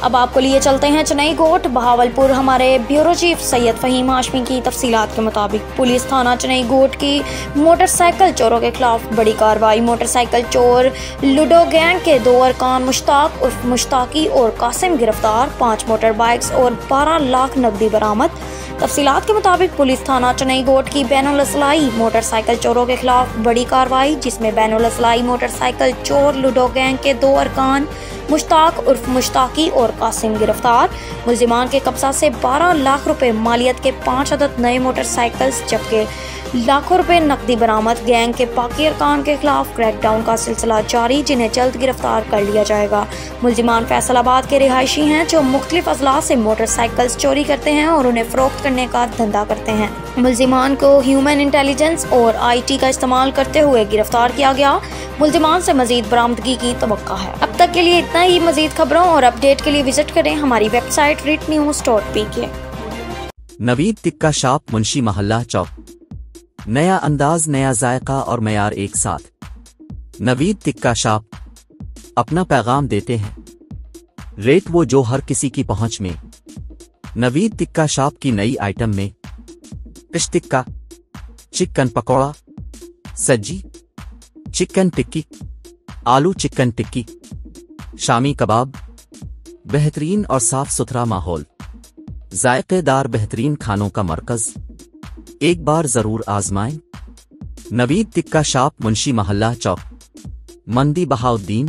अब आपको लिए चलते हैं चेन्नई कोर्ट बहावलपुर। हमारे ब्यूरो चीफ सैयद फहीम हाशमी की तफसीलात के मुताबिक पुलिस थाना चेन्नई कोर्ट की मोटरसाइकिल चोरों के खिलाफ बड़ी कार्रवाई। मोटरसाइकिल चोर लूडो गैंग के 2 अरकान मुश्ताक उर्फ मुश्ताकी और कासिम गिरफ्तार। 5 मोटर बाइक्स और 12 लाख नकदी बरामद। तफसीलात के मुताबिक पुलिस थाना चेन्नई कोर्ट की बैनुल असलाई मोटरसाइकिल चोरों के खिलाफ बड़ी कार्रवाई, जिसमें बैनुल असलाई मोटरसाइकिल चोर लूडो गैंग के 2 अरकान मुश्ताक उर्फ मुश्ताकी और कासिम गिरफ्तार। मुल्जिमान के कब्जा से 12 लाख रुपए मालियत के 5 अदद नए मोटरसाइकिल्स जबकि लाखों रुपए नकदी बरामद। गैंग के बाकी अरकान के खिलाफ क्रैकडाउन का सिलसिला जारी, जिन्हें जल्द गिरफ्तार कर लिया जाएगा। मुल्जिमान फैसलाबाद के रिहायशी हैं जो मुख्तलिफ अजला से मोटरसाइकिल्स चोरी करते हैं और उन्हें फरोख्त करने का धंधा करते हैं। मुल्जिमान को ह्यूमन इंटेलिजेंस और IT का इस्तेमाल करते हुए गिरफ्तार किया गया। मुल्जिमान से मजीद बरामदगी की तवक्का है। अब तक के लिए इतना ही। मजीद खबरों और अपडेट के लिए विजिट करें हमारी website ritnews.pk। Naveed tikka shop, Munshi मोहल्ला चौक। नया अंदाज, नया जायका और मयार एक साथ। नवीद टिक्का शॉप अपना पैगाम देते हैं, रेट वो जो हर किसी की पहुंच में। नवीद टिक्का शॉप की नई आइटम में फिश टिक्का, चिकन पकौड़ा, सज्जी, चिकन टिक्की, आलू चिकन टिक्की, शामी कबाब। बेहतरीन और साफ सुथरा माहौल, जायकेदार बेहतरीन खानों का मरकज, एक बार जरूर आजमाएं। नवीद टिक्का शॉप, मुंशी मोहल्ला चौक, मंदी बहाउद्दीन।